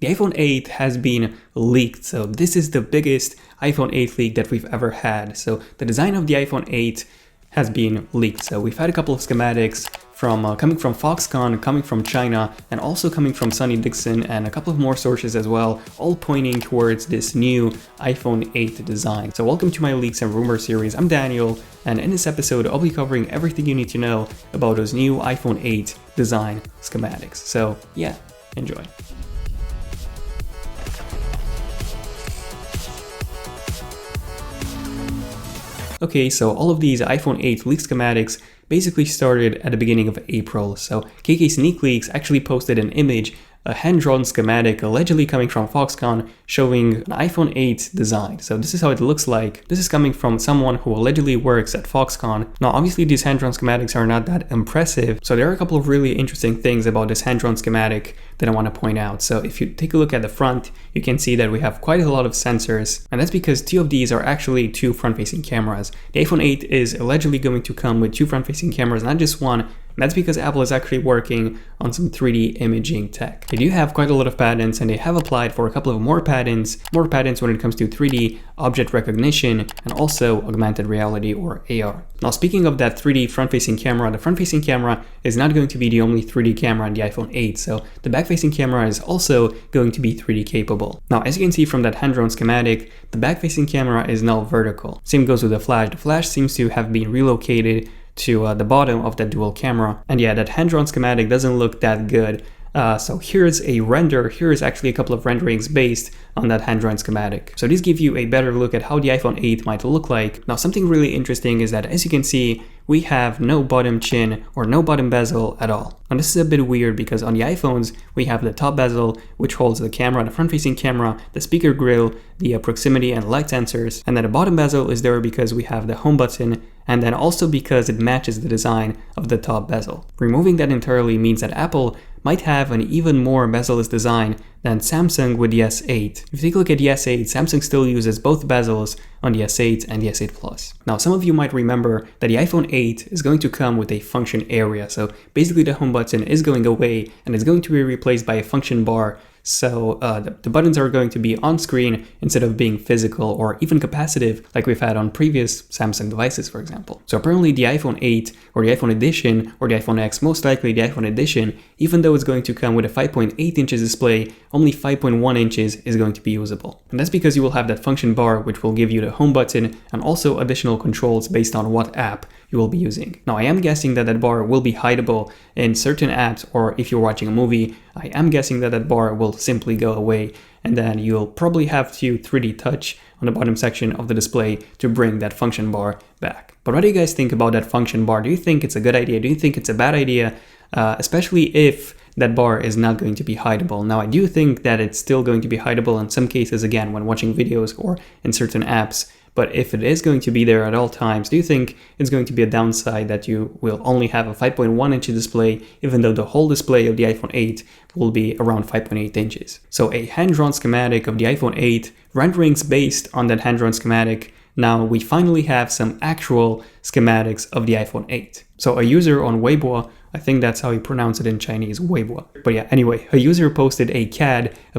The iPhone 8 has been leaked, so this is the biggest iPhone 8 leak that we've ever had. So the design of the iPhone 8 has been leaked. So we've had a couple of schematics from coming from Foxconn, coming from China, and also coming from Sonny Dixon, and a couple of more sources as well, all pointing towards this new iPhone 8 design. So welcome to my Leaks and Rumors series. I'm Daniel, and in this episode, I'll be covering everything you need to know about those new iPhone 8 design schematics. So yeah, enjoy. Okay, so all of these iPhone 8 leak schematics basically started at the beginning of April. So KK Sneak Leaks actually posted an image, a hand-drawn schematic allegedly coming from Foxconn showing an iPhone 8 design. So this is how it looks like. This is coming from someone who allegedly works at Foxconn. Now obviously these hand-drawn schematics are not that impressive, so there are a couple of really interesting things about this hand-drawn schematic that I want to point out. So if you take a look at the front, you can see that we have quite a lot of sensors, and that's because two of these are actually two front-facing cameras. The iPhone 8 is allegedly going to come with two front-facing cameras, not just one. And that's because Apple is actually working on some 3D imaging tech. They do have quite a lot of patents, and they have applied for a couple of more patents when it comes to 3D object recognition and also augmented reality or AR. Now speaking of that 3D front-facing camera, the front-facing camera is not going to be the only 3D camera in the iPhone 8, so the back-facing camera is also going to be 3D capable. Now as you can see from that hand-drawn schematic, the back-facing camera is now vertical. Same goes with the flash. The flash seems to have been relocated to the bottom of that dual camera. And yeah, that hand-drawn schematic doesn't look that good. So here's a render. Here's actually a couple of renderings based on that hand-drawn schematic. So these give you a better look at how the iPhone 8 might look like. Now something really interesting is that, as you can see, we have no bottom chin or no bottom bezel at all. Now this is a bit weird because on the iPhones, we have the top bezel, which holds the camera, the front-facing camera, the speaker grill, the proximity and light sensors, and then the bottom bezel is there because we have the home button, and then also because it matches the design of the top bezel. Removing that entirely means that Apple might have an even more bezel-less design than Samsung with the S8. If you take a look at the S8, Samsung still uses both bezels on the S8 and the S8 Plus. Now some of you might remember that the iPhone 8 is going to come with a function area. So basically the home button is going away and it's going to be replaced by a function bar. So the buttons are going to be on screen instead of being physical or even capacitive like we've had on previous Samsung devices, for example. So apparently the iPhone 8 or the iPhone Edition or the iPhone X, most likely the iPhone Edition, even though it's going to come with a 5.8 inches display, only 5.1 inches is going to be usable. And that's because you will have that function bar which will give you the home button and also additional controls based on what app you will be using. Now I am guessing that that bar will be hideable in certain apps, or if you're watching a movie, I am guessing that that bar will simply go away, and then you'll probably have to 3D touch on the bottom section of the display to bring that function bar back. But what do you guys think about that function bar? Do you think it's a good idea? Do you think it's a bad idea? Especially if that bar is not going to be hideable. Now I do think that it's still going to be hideable in some cases, again, when watching videos or in certain apps. But if it is going to be there at all times, do you think it's going to be a downside that you will only have a 5.1 inch display, even though the whole display of the iPhone 8 will be around 5.8 inches? So a hand-drawn schematic of the iPhone 8, renderings based on that hand-drawn schematic. Now we finally have some actual schematics of the iPhone 8. So a user on Weibo, I think that's how you pronounce it in Chinese, Weibo. But yeah, anyway, a user posted a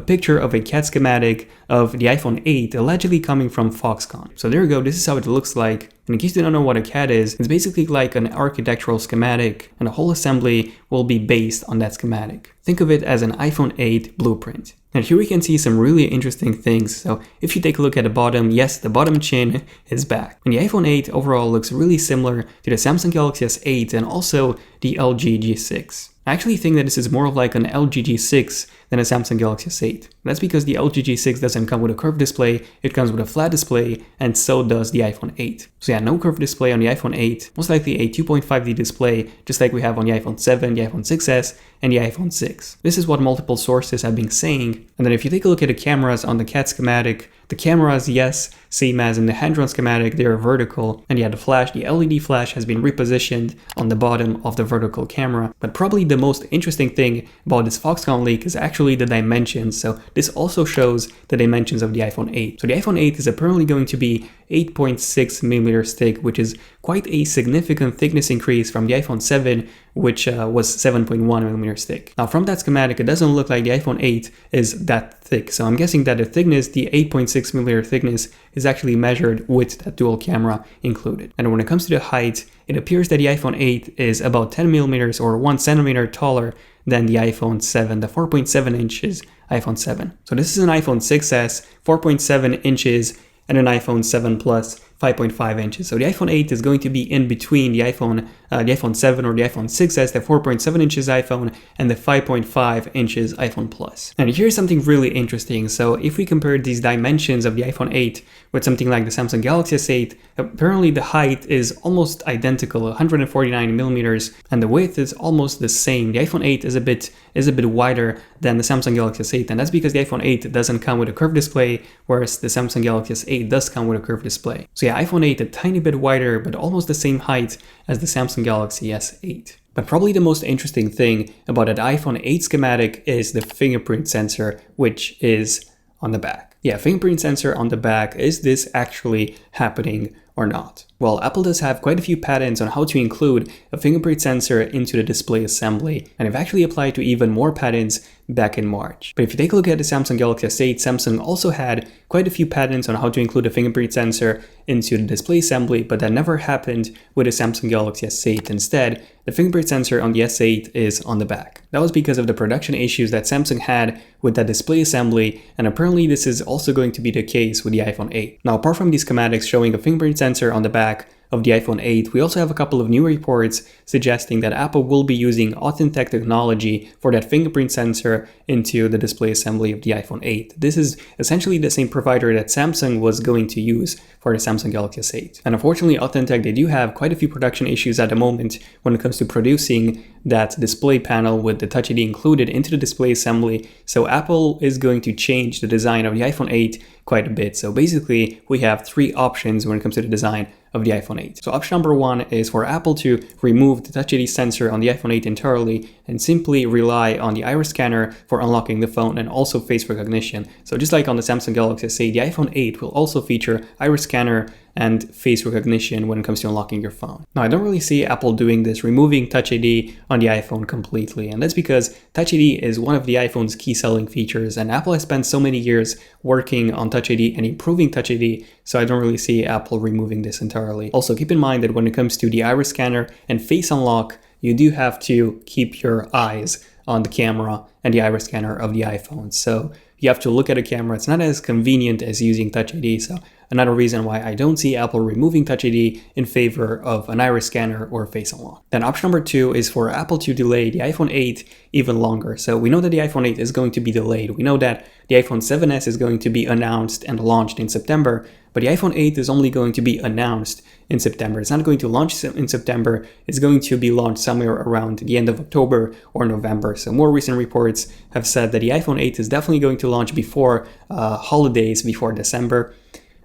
picture of a CAD schematic of the iPhone 8 allegedly coming from Foxconn. So there you go, this is how it looks like. And in case you don't know what a CAD is, it's basically like an architectural schematic, and the whole assembly will be based on that schematic. Think of it as an iPhone 8 blueprint. And here we can see some really interesting things. So if you take a look at the bottom, yes, the bottom chin is back. And the iPhone 8 overall looks really similar to the Samsung Galaxy S8 and also the LG G6. I actually think that this is more of like an LG G6 than a Samsung Galaxy S8. That's because the LG G6 doesn't come with a curved display, it comes with a flat display, and so does the iPhone 8. So yeah, no curved display on the iPhone 8, most likely a 2.5D display, just like we have on the iPhone 7, the iPhone 6s, and the iPhone 6. This is what multiple sources have been saying. And then if you take a look at the cameras on the CAD schematic, the cameras, yes, same as in the hand-drawn schematic, they are vertical, and yeah, the flash, the LED flash has been repositioned on the bottom of the vertical camera. But probably the most interesting thing about this Foxconn leak is actually the dimensions. So this also shows the dimensions of the iPhone 8. So the iPhone 8 is apparently going to be 8.6mm thick, which is quite a significant thickness increase from the iPhone 7, which was 7.1mm thick. Now from that schematic, it doesn't look like the iPhone 8 is that thick, so I'm guessing that the thickness, the 8.6mm thickness, is actually measured with that dual camera included. And when it comes to the height, it appears that the iPhone 8 is about 10mm or 1 centimeter taller than the iPhone 7, the 4.7 inches iPhone 7. So this is an iPhone 6s, 4.7 inches, and an iPhone 7 Plus, 5.5 inches. So the iPhone 8 is going to be in between the iPhone 7 or the iPhone 6s, the 4.7 inches iPhone, and the 5.5 inches iPhone Plus. And here's something really interesting. So if we compare these dimensions of the iPhone 8 with something like the Samsung Galaxy S8, apparently the height is almost identical, 149mm, and the width is almost the same. The iPhone 8 is a bit wider than the Samsung Galaxy S8, and that's because the iPhone 8 doesn't come with a curved display, whereas the Samsung Galaxy S8 does come with a curved display. So yeah, iPhone 8 a tiny bit wider, but almost the same height as the Samsung Galaxy S8. But probably the most interesting thing about an iPhone 8 schematic is the fingerprint sensor, which is on the back. Yeah, fingerprint sensor on the back. Is this actually happening or not? Well, Apple does have quite a few patents on how to include a fingerprint sensor into the display assembly, and I've actually applied to even more patents back in March. But if you take a look at the Samsung Galaxy S8, Samsung also had quite a few patents on how to include a fingerprint sensor into the display assembly, but that never happened with the Samsung Galaxy S8. Instead, the fingerprint sensor on the S8 is on the back. That was because of the production issues that Samsung had with that display assembly, and apparently this is also going to be the case with the iPhone 8. Now, apart from these schematics showing a fingerprint sensor on the back of the iPhone 8, we also have a couple of new reports suggesting that Apple will be using ZONEofTECH technology for that fingerprint sensor into the display assembly of the iPhone 8. This is essentially the same provider that Samsung was going to use for the Samsung Galaxy S8. And unfortunately, ZONEofTECH, they do have quite a few production issues at the moment when it comes to producing that display panel with the Touch ID included into the display assembly. So Apple is going to change the design of the iPhone 8 quite a bit. So basically, we have three options when it comes to the design of the iPhone 8. So option number one is for Apple to remove the Touch ID sensor on the iPhone 8 entirely and simply rely on the iris scanner for unlocking the phone and also face recognition. So just like on the Samsung Galaxy S8, the iPhone 8 will also feature iris scanner and face recognition when it comes to unlocking your phone. Now, I don't really see Apple doing this, removing Touch ID on the iPhone completely, and that's because Touch ID is one of the iPhone's key selling features, and Apple has spent so many years working on Touch ID and improving Touch ID, so I don't really see Apple removing this entirely. Also, keep in mind that when it comes to the iris scanner and face unlock, you do have to keep your eyes on the camera and the iris scanner of the iPhone. So you have to look at a camera. It's not as convenient as using Touch ID. So another reason why I don't see Apple removing Touch ID in favor of an iris scanner or face unlock. Then option number two is for Apple to delay the iPhone 8 even longer. So we know that the iPhone 8 is going to be delayed. We know that the iPhone 7s is going to be announced and launched in September, but the iPhone 8 is only going to be announced in September. It's not going to launch in September. It's going to be launched somewhere around the end of October or November. So more recent reports have said that the iPhone 8 is definitely going to launch before holidays, before December.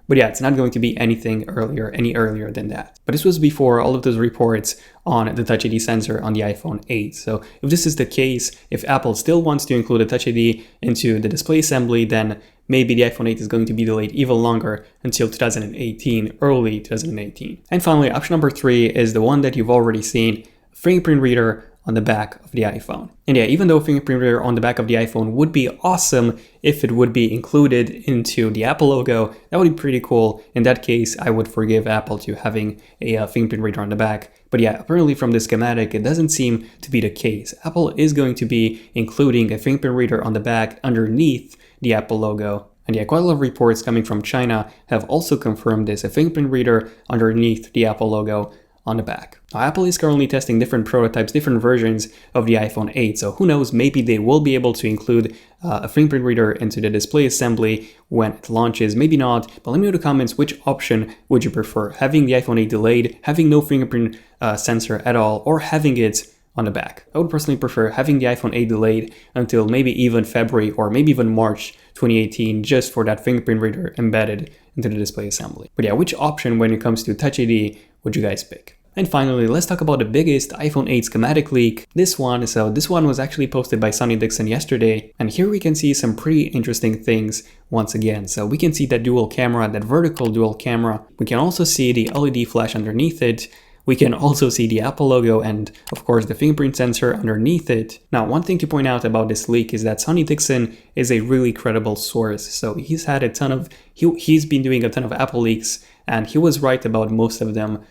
But yeah, it's not going to be any earlier than that. But this was before all of those reports on the Touch ID sensor on the iPhone 8. So if this is the case, if Apple still wants to include a Touch ID into the display assembly, then maybe the iPhone 8 is going to be delayed even longer until 2018, early 2018. And finally, option number three is the one that you've already seen, fingerprint reader on the back of the iPhone. And yeah, even though fingerprint reader on the back of the iPhone would be awesome if it would be included into the Apple logo, that would be pretty cool. In that case, I would forgive Apple to having a fingerprint reader on the back. But yeah, apparently from the schematic, it doesn't seem to be the case. Apple is going to be including a fingerprint reader on the back underneath the Apple logo. And yeah, quite a lot of reports coming from China have also confirmed this, a fingerprint reader underneath the Apple logo on the back. Now, Apple is currently testing different prototypes, different versions of the iPhone 8, so who knows, maybe they will be able to include a fingerprint reader into the display assembly when it launches, maybe not, but let me know in the comments which option would you prefer, having the iPhone 8 delayed, having no fingerprint sensor at all, or having it on the back. I would personally prefer having the iPhone 8 delayed until maybe even February or maybe even March 2018 just for that fingerprint reader embedded into the display assembly. But yeah, which option when it comes to Touch ID would you guys pick? And finally, let's talk about the biggest iPhone 8 schematic leak. This one was actually posted by Sonny Dixon yesterday, and here we can see some pretty interesting things once again. So we can see that dual camera, that vertical dual camera. We can also see the LED flash underneath it. We can also see the Apple logo and, of course, the fingerprint sensor underneath it. Now, one thing to point out about this leak is that Sonny Dixon is a really credible source. So he's been doing a ton of Apple leaks, and he was right about most of them.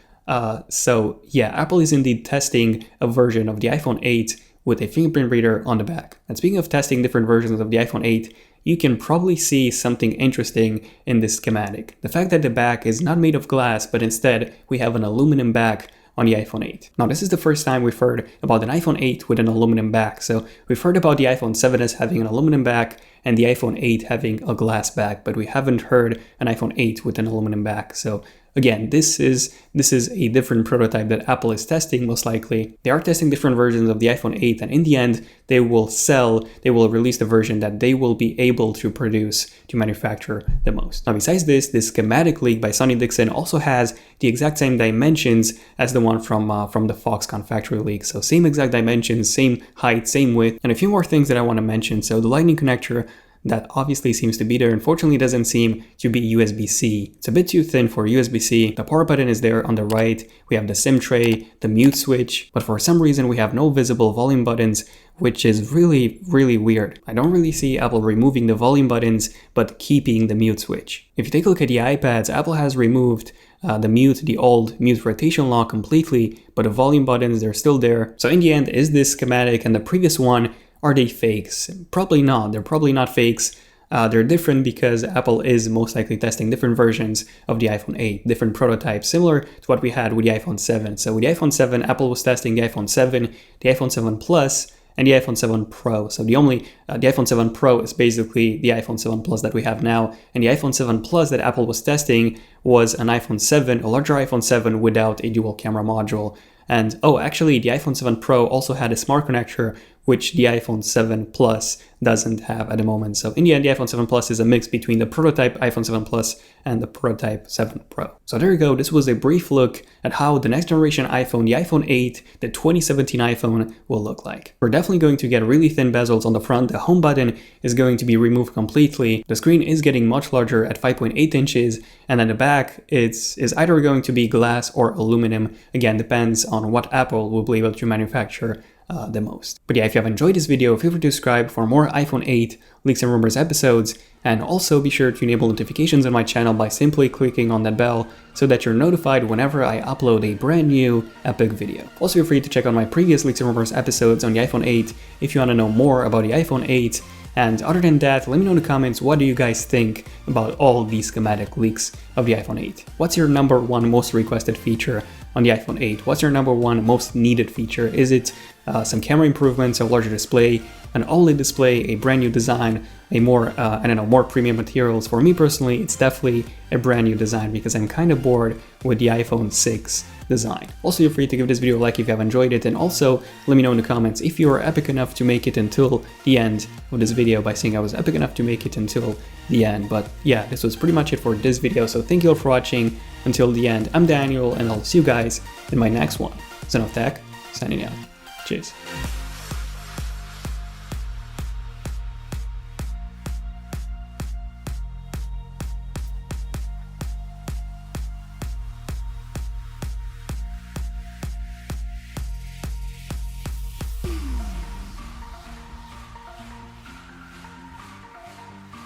So yeah, Apple is indeed testing a version of the iPhone 8 with a fingerprint reader on the back. And speaking of testing different versions of the iPhone 8, you can probably see something interesting in this schematic. The fact that the back is not made of glass, but instead we have an aluminum back on the iPhone 8. Now, this is the first time we've heard about an iPhone 8 with an aluminum back. So we've heard about the iPhone 7s having an aluminum back and the iPhone 8 having a glass back, but we haven't heard an iPhone 8 with an aluminum back. So again, this is a different prototype that Apple is testing, most likely. They are testing different versions of the iPhone 8, and in the end, they will release the version that they will be able to produce, to manufacture the most. Now, besides this schematic leak by Sonny Dixon also has the exact same dimensions as the one from the Foxconn factory leak. So same exact dimensions, same height, same width, and a few more things that I want to mention. So the lightning connector, that obviously seems to be there, unfortunately doesn't seem to be USB-C. It's a bit too thin for USB-C. The power button is there on the right. We have the SIM tray, the mute switch, but for some reason we have no visible volume buttons, which is really, really weird. I don't really see Apple removing the volume buttons, but keeping the mute switch. If you take a look at the iPads, Apple has removed the old mute rotation lock completely, but the volume buttons, they're still there. So in the end, is this schematic and the previous one, are they fakes? Probably not. They're probably not fakes. They're different because Apple is most likely testing different versions of the iPhone 8, different prototypes, similar to what we had with the iPhone 7. So with the iPhone 7, Apple was testing the iPhone 7, the iPhone 7 Plus, and the iPhone 7 Pro. So the iPhone 7 Pro is basically the iPhone 7 Plus that we have now, and the iPhone 7 Plus that Apple was testing was an iPhone 7, a larger iPhone 7 without a dual camera module. And actually, the iPhone 7 Pro also had a smart connector, which the iPhone 7 Plus doesn't have at the moment. So in the end, the iPhone 7 Plus is a mix between the prototype iPhone 7 Plus and the prototype 7 Pro. So there you go. This was a brief look at how the next generation iPhone, the iPhone 8, the 2017 iPhone will look like. We're definitely going to get really thin bezels on the front. The home button is going to be removed completely. The screen is getting much larger at 5.8 inches. And at the back, is either going to be glass or aluminum. Again, depends on what Apple will be able to manufacture the most. But yeah, if you have enjoyed this video, feel free to subscribe for more iPhone 8 Leaks and Rumors episodes, and also be sure to enable notifications on my channel by simply clicking on that bell so that you're notified whenever I upload a brand new epic video. Also, feel free to check out my previous Leaks and Rumors episodes on the iPhone 8 if you want to know more about the iPhone 8. And other than that, let me know in the comments, what do you guys think about all these schematic leaks of the iPhone 8? What's your number one most requested feature on the iPhone 8? What's your number one most needed feature? Is it some camera improvements, a larger display, an OLED display, a brand new design, a more, more premium materials? For me personally, it's definitely a brand new design because I'm kind of bored with the iPhone 6 design. Also, feel free to give this video a like if you have enjoyed it, and also let me know in the comments if you are epic enough to make it until the end of this video by saying I was epic enough to make it until the end. But yeah, this was pretty much it for this video, so thank you all for watching until the end. I'm Daniel, and I'll see you guys in my next one. ZONEofTECH, signing out. Cheers.